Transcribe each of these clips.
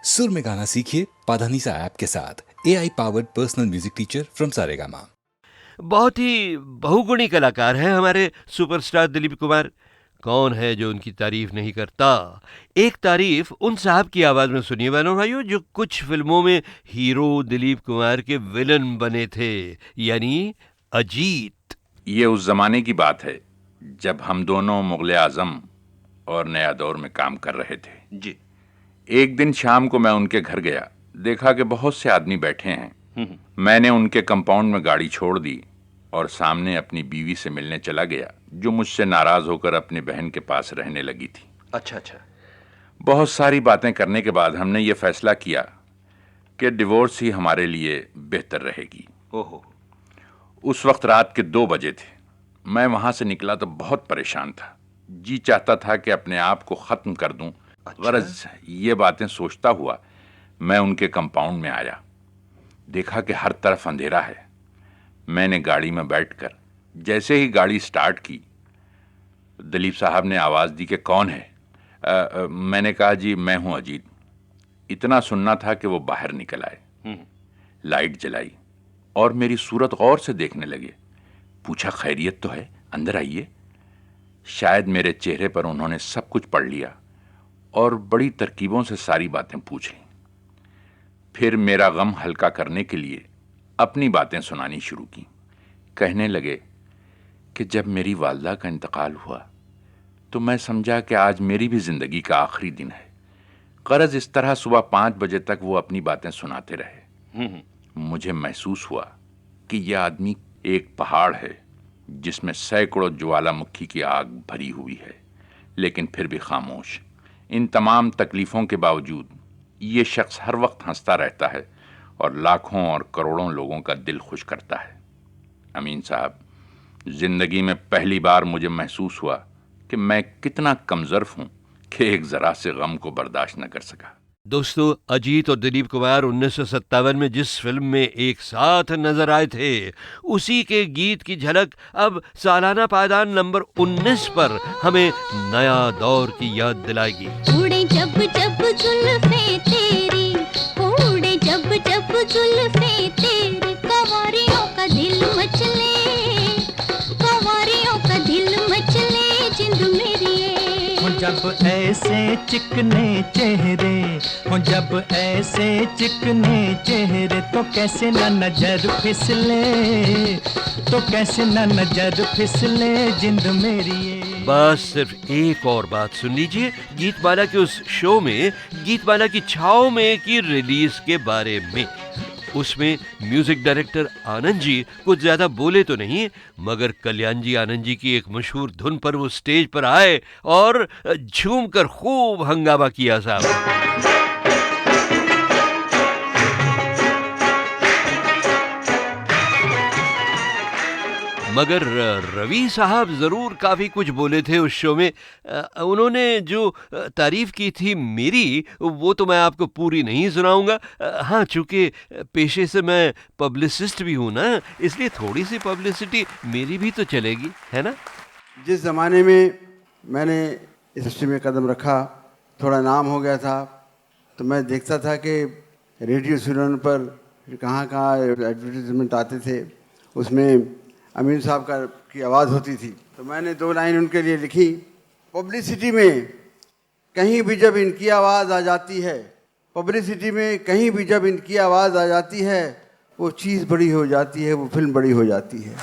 सुर में गाना सीखिए पाधानीसा ऐप के साथ। AI powered personal music teacher from Saregama. बहुत ही बहुगुणी कलाकार हैं हमारे सुपरस्टार दिलीप कुमार। कौन है जो उनकी तारीफ नहीं करता। एक तारीफ उन साहब की आवाज में सुनिए बहनों भाइयों, जो कुछ फिल्मों में हीरो दिलीप कुमार के विलन बने थे, यानी अजीत। ये उस जमाने की बात है जब हम दोनों मुगल आजम और नया दौर में काम कर रहे थे जी। एक दिन शाम को मैं उनके घर गया, देखा कि बहुत से आदमी बैठे हैं। मैंने उनके कंपाउंड में गाड़ी छोड़ दी और सामने अपनी बीवी से मिलने चला गया, जो मुझसे नाराज होकर अपनी बहन के पास रहने लगी थी। अच्छा। बहुत सारी बातें करने के बाद हमने ये फैसला किया कि डिवोर्स ही हमारे लिए बेहतर रहेगी। ओहो। उस वक्त रात के 2 बजे थे। मैं वहां से निकला तो बहुत परेशान था। जी चाहता था कि अपने आप को खत्म कर दूं। अच्छा? गरज ये बातें सोचता हुआ मैं उनके कंपाउंड में आया, देखा कि हर तरफ अंधेरा है। मैंने गाड़ी में बैठकर जैसे ही गाड़ी स्टार्ट की, दिलीप साहब ने आवाज दी कि कौन है। मैंने कहा जी मैं हूं अजीत। इतना सुनना था कि वो बाहर निकल आए, लाइट जलाई और मेरी सूरत गौर से देखने लगे। पूछा खैरियत तो है, अंदर आइए। शायद मेरे चेहरे पर उन्होंने सब कुछ पढ़ लिया और बड़ी तरकीबों से सारी बातें पूछ ली। फिर मेरा गम हल्का करने के लिए अपनी बातें सुनानी शुरू की। कहने लगे कि जब मेरी वालदा का इंतकाल हुआ तो मैं समझा कि आज मेरी भी जिंदगी का आखिरी दिन है। गरज इस तरह सुबह 5 बजे तक वो अपनी बातें सुनाते रहे। मुझे महसूस हुआ कि यह आदमी एक पहाड़ है जिसमें सैकड़ों ज्वालामुखी की आग भरी हुई है, लेकिन फिर भी खामोश। इन तमाम तकलीफों के बावजूद ये शख्स हर वक्त हंसता रहता है और लाखों और करोड़ों लोगों का दिल खुश करता है। अमीन साहब, जिंदगी में पहली बार मुझे महसूस हुआ कि मैं कितना कमजोर हूं कि एक जरा से गम को बर्दाश्त न कर सका। दोस्तों, अजीत और दिलीप कुमार 1957 में जिस फिल्म में एक साथ नजर आए थे, उसी के गीत की झलक अब सालाना पायदान नंबर 19 पर हमें नया दौर की याद दिलाएगी। उड़े जब जब जुल्फे तेरी, उड़े जब जब जुल्फे तेरी, कंवारियों का दिल मचले, कंवारियों का दिल मचले, जिंद मेरी जब ऐसे चिकने चेहरे हो, जब ऐसे चिकने चेहरे, तो कैसे न नजर फिसले, तो कैसे न नजर फिसले, जिंद मेरी। बस सिर्फ एक और बात सुन लीजिए गीतमाला के उस शो में, गीतमाला की छाव में की रिलीज के बारे में। उसमें म्यूजिक डायरेक्टर आनंद जी कुछ ज्यादा बोले तो नहीं, मगर कल्याण जी आनंद जी की एक मशहूर धुन पर वो स्टेज पर आए और झूमकर खूब हंगामा किया साहब। मगर रवि साहब जरूर काफी कुछ बोले थे उस शो में। उन्होंने जो तारीफ की थी मेरी, वो तो मैं आपको पूरी नहीं सुनाऊंगा। हाँ, चूंकि पेशे से मैं पब्लिसिस्ट भी हूं ना, इसलिए थोड़ी सी पब्लिसिटी मेरी भी तो चलेगी, है ना। जिस ज़माने में मैंने इस इंडस्ट्री में कदम रखा, थोड़ा नाम हो गया था, तो मैं देखता था कि रेडियो सुनने पर कहाँ कहाँ एडवर्टीजमेंट आते थे, उसमें अमीन साहब की आवाज़ होती थी। तो मैंने 2 लाइन उनके लिए लिखी। पब्लिसिटी में कहीं भी जब इनकी आवाज़ आ जाती है, पब्लिसिटी में कहीं भी जब इनकी आवाज़ आ जाती है, वो चीज़ बड़ी हो जाती है, वो फिल्म बड़ी हो जाती है।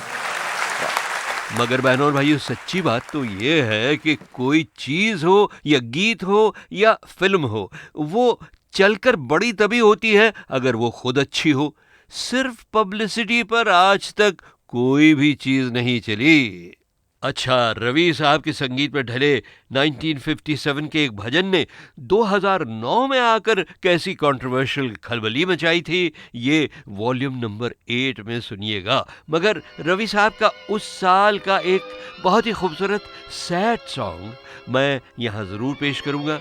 मगर बहनों और भाइयों, सच्ची बात तो ये है कि कोई चीज़ हो या गीत हो या फिल्म हो, वो चलकर बड़ी तभी होती है अगर वो खुद अच्छी हो। सिर्फ पब्लिसिटी पर आज तक कोई भी चीज नहीं चली। अच्छा, रवि साहब के संगीत में ढले 1957 के एक भजन ने 2009 में आकर कैसी कंट्रोवर्शियल खलबली मचाई थी, ये वॉल्यूम नंबर 8 में सुनिएगा। मगर रवि साहब का उस साल का एक बहुत ही खूबसूरत सैड सॉन्ग मैं यहाँ जरूर पेश करूंगा।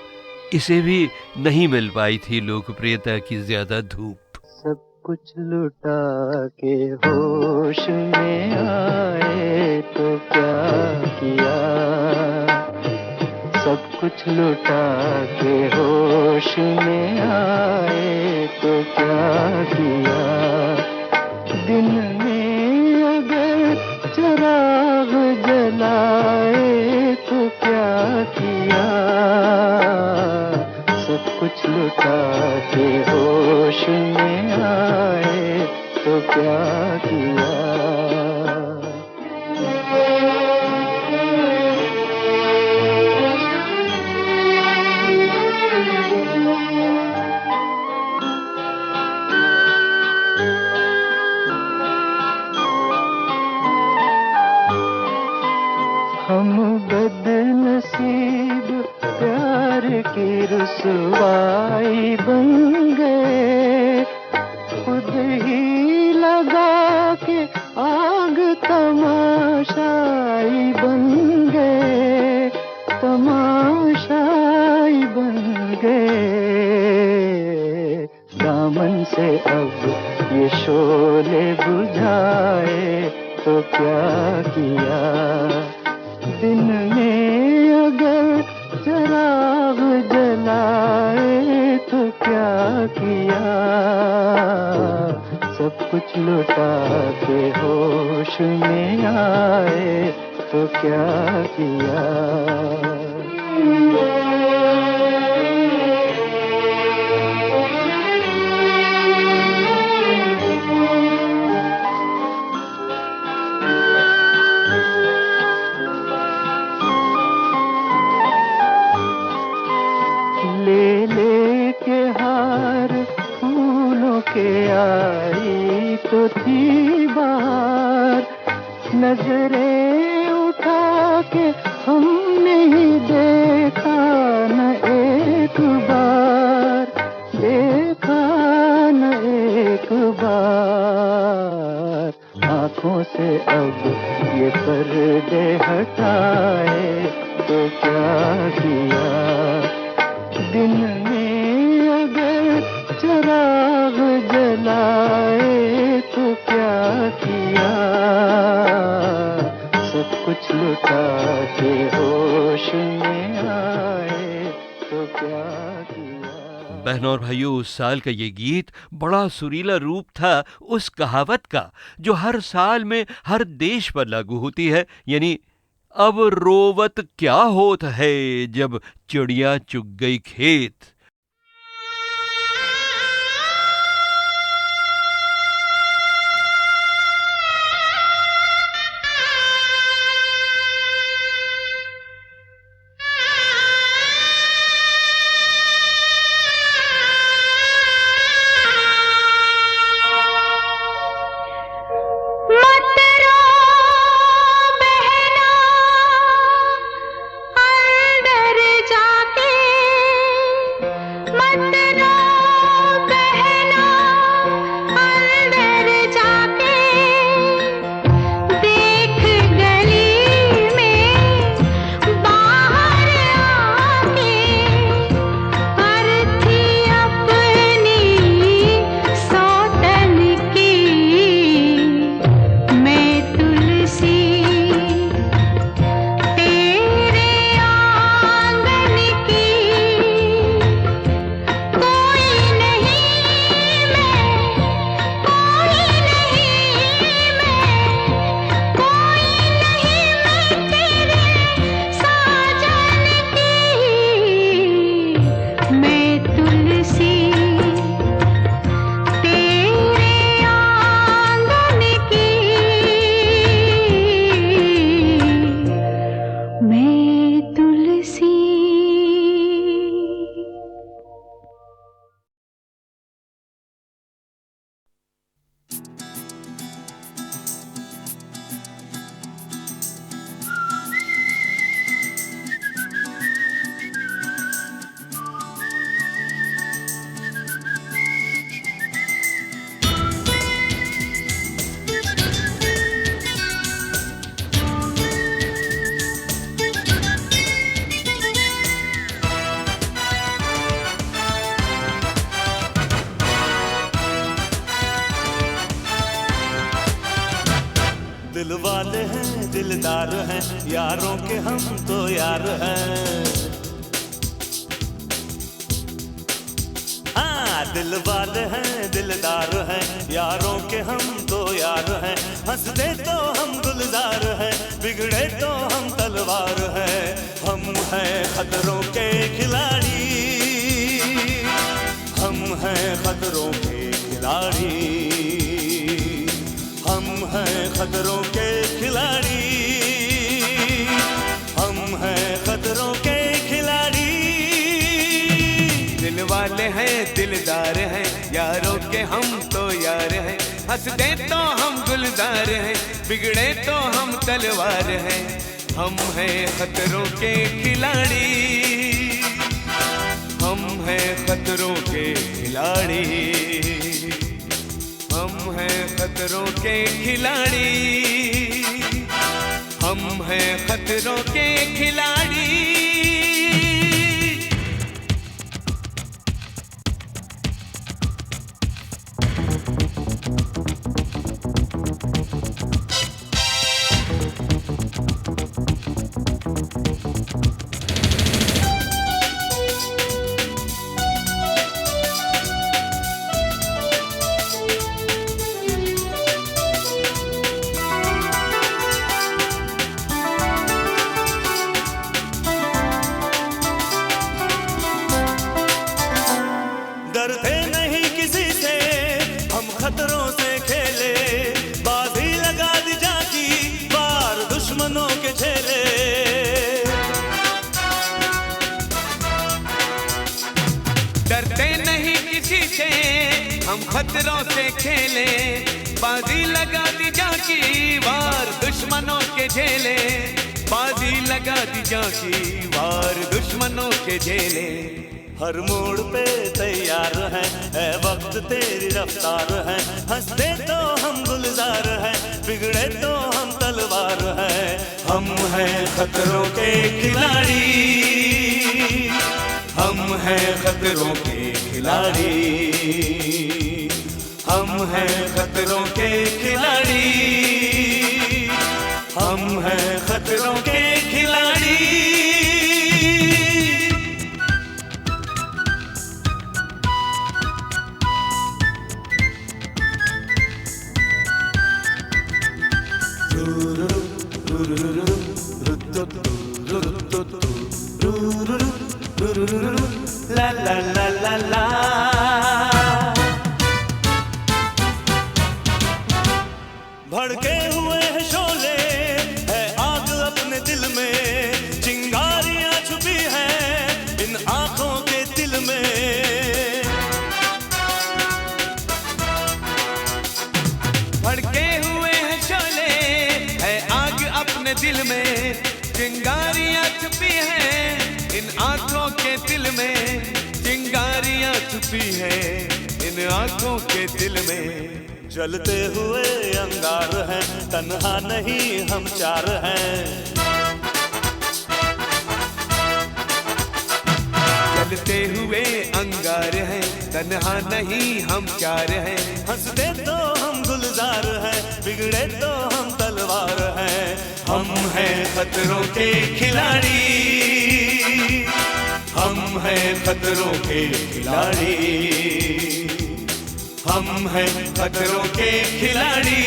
इसे भी नहीं मिल पाई थी लोकप्रियता की ज्यादा धूप। सब कुछ लुटा के होश में आए तो क्या किया, सब कुछ लुटा के होश में आए तो क्या किया। दिन में अगर चिराग जलाए तो क्या किया। सब कुछ लुटा के होश में आए तो क्या किया। हम बदनसीब प्यार की रुसवाई बन गए। खुद ही लगा के आग तमाशाई बन गए। तमाशाई बन गए। दामन से अब ये शोले बुझाए तो क्या किया। दिन में अगर चिराग जलाए तो क्या किया। सब कुछ लुटा के होश में आए तो क्या किया। ले ले के हार फूलों के आई तो थी बाहर। नजरें उठा के हमने ही देखा न एक बार। देखा न एक बार। आँखों से अब ये पर्दे हटाए तो क्या किया। दिन में अगर चिराग जलाए तो क्या किया। सब कुछ लुटा के होश में आए तो क्या किया। बहनों और भाइयों, उस साल का ये गीत बड़ा सुरीला रूप था उस कहावत का जो हर साल में हर देश पर लागू होती है, यानी अब रोवत क्या होत है जब चिड़िया चुग गई खेत। दिल वाले हैं दिलदार हैं, यारों के हम तो यार हैं। दिल वाले हैं दिलदार हैं, यारों के हम तो यार हैं, हंसते तो हम गुलजार हैं, बिगड़े तो हम तलवार हैं। हम हैं खतरों के खिलाड़ी, हम हैं खतरों के खिलाड़ी, हम हैं खतरों के खिलाड़ी, हम हैं खतरों के खिलाड़ी। दिल वाले हैं दिलदार हैं, यारों के हम तो यार हैं, हंसते तो हम गुलजार हैं, बिगड़े तो हम तलवार हैं। हम हैं खतरों के खिलाड़ी, हम हैं खतरों के खिलाड़ी, हम हैं खतरों के खिलाड़ी, हम हैं खतरों के खिलाड़ी। डरते नहीं किसी से हम खतरों से खेले, बाजी लगा दी जाती बार दुश्मनों के झेले। डरते नहीं किसी से हम खतरों से खेले, बाजी लगा दी जाकी वार दुश्मनों के झेले, बाजी लगा दी जाकी वार दुश्मनों के झेले। हर मोड़ पे तैयार हैं, है वक्त तेरी रफ्तार है, हंसते तो हम गुलजार हैं, बिगड़े तो हम तलवार हैं। हम हैं खतरों के खिलाड़ी, हम हैं खतरों के खिलाड़ी, हम हैं खतरों के खिलाड़ी, हम हैं खतरों के खिलाड़ी। La la la la la। भड़के हुए हैं शोले, है आग अपने दिल में, चिंगारियां छुपी हैं इन आंखों के दिल में। भड़के हुए हैं शोले, है आग अपने दिल में, चिंगारियां छुपी हैं इन आंखों के दिल में, चिंगारियां छुपी हैं इन आंखों के दिल में। जलते हुए अंगार हैं, तन्हा नहीं हम चार हैं। जलते हुए अंगार हैं, तन्हा नहीं हम चार हैं, हंसते तो हम गुलजार हैं, बिगड़े तो हम तलवार हैं। हम हैं खतरों के खिलाड़ी, हम हैं खतरों के खिलाड़ी, हम हैं खतरों के खिलाड़ी,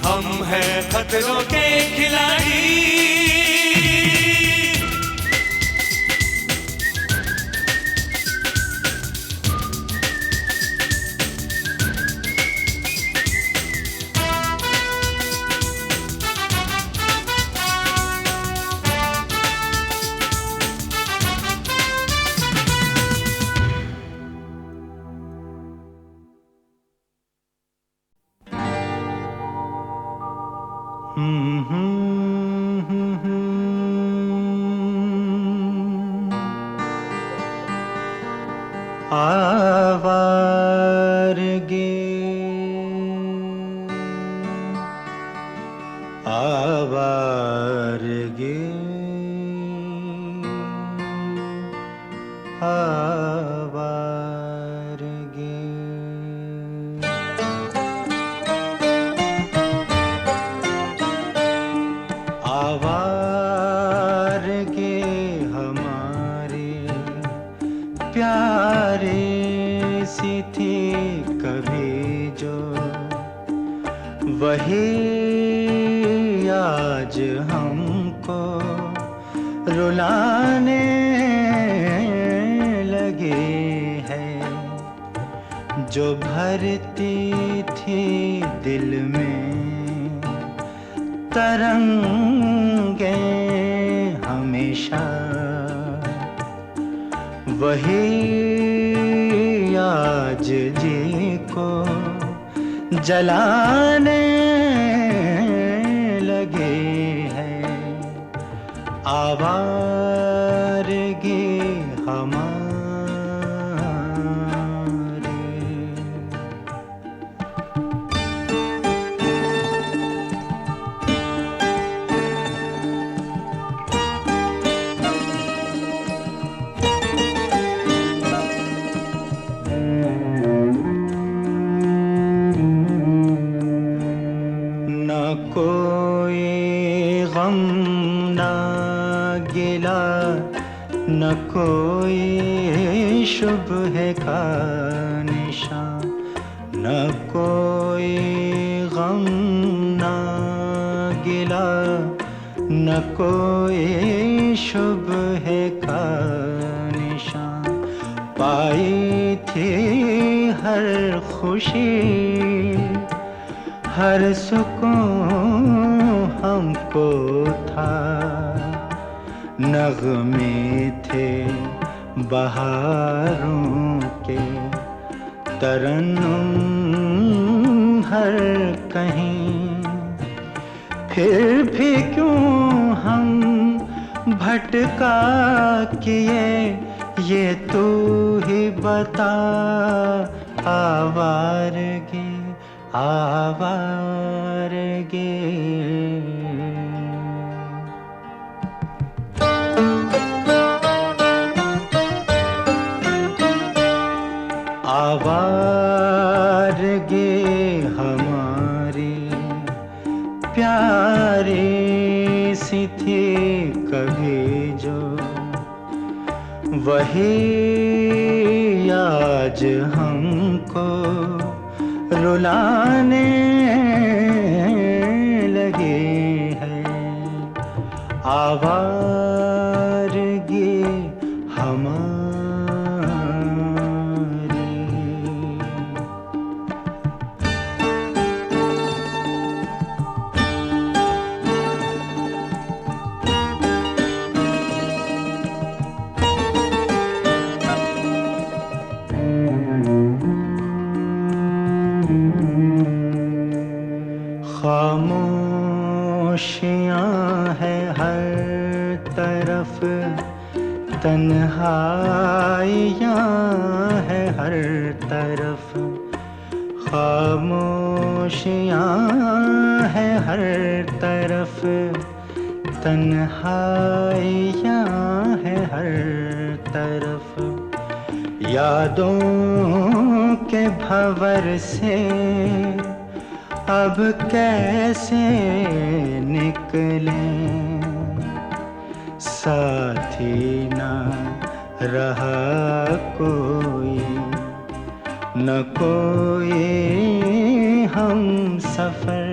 हम हैं खतरों के खिलाड़ी। आवारगे आवारगे आवारगे। आवारगे हमारे प्यार प्यारी सी थी कभी जो, वही आज हमको रुलाने लगे है। जो भरती थी दिल में तरंगे हमेशा, वही आज जी को जलाने लगे हैं। आवारगी हमारी। न कोई शुबह का निशान, न कोई गम न गिला, न कोई शुबह का निशान। पाई थी हर खुशी हर सुकून हमको था, नग़मे थे बहारों के तरन्नुम हर कहीं। फिर भी क्यों हम भटका किए ये तू ही बता। आवारगी आवारगी। आवारगी हमारी प्यारी सी थी कभी जो, वही आज हमको रुलाने लगे हैं। आवारगी हमारी। खामोशियाँ है हर तरफ, तन्हाइयाँ है हर तरफ। खामोशियाँ है हर तरफ, तन्हाइयाँ है हर तरफ। यादों के भंवर से अब कैसे निकलें, साथी ना रहा कोई, न कोई हम सफर।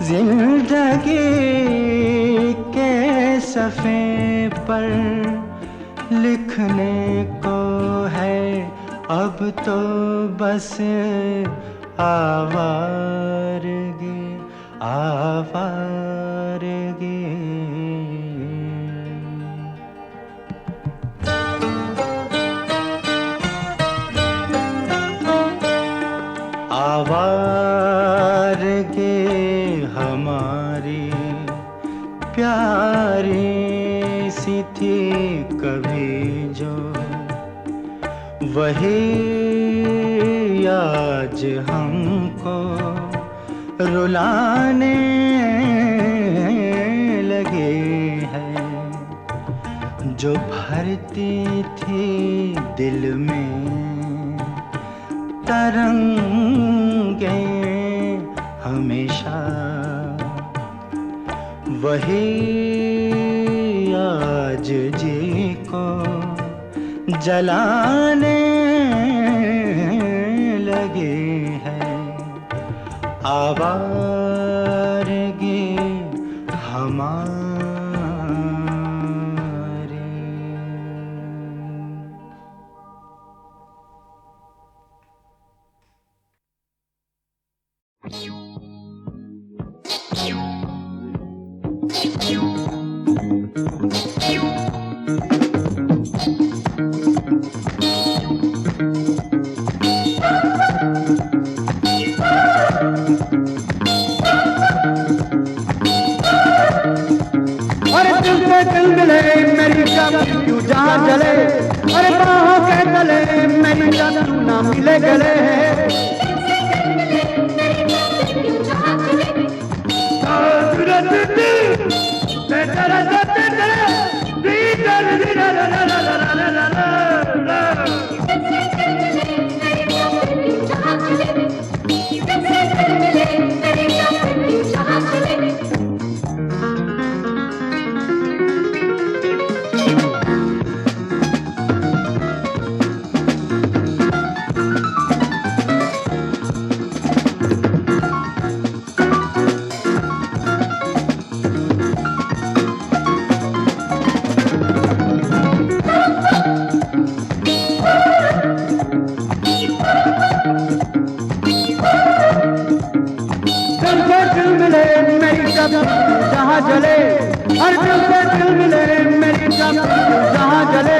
जिंदगी के सफ़े पर लिखने को है अब तो बस आवारगी आवारगी। आवारगी हमारी प्यारी सी थी कभी जो, वही आज हमको रुलाने लगे हैं। जो भरती थी दिल में तरंगे हमेशा, वही आज जी को जलाने लगे हैं आवारगी हमारे। अरे दिल से दिल मिले मेरी जान क्यों जहाँ जले, अरे बाहों के तले मेरी जान तू ना मिले गले। जहाँ जले, हर दिल से दिल मिले मेरी जान जहाँ जले।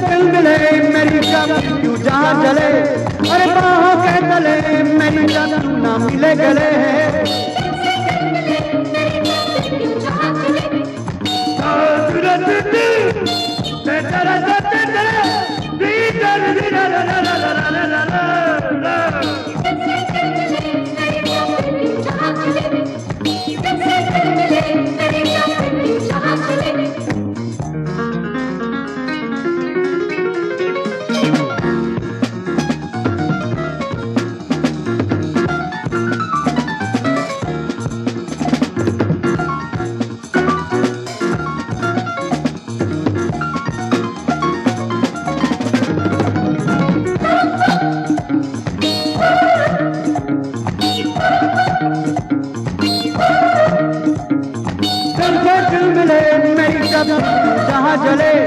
दिल मिले मेरी जान क्यों जहाँ जले, अरे बाहों के तले मेरी जान तू ना मिले गले। जहाँ जले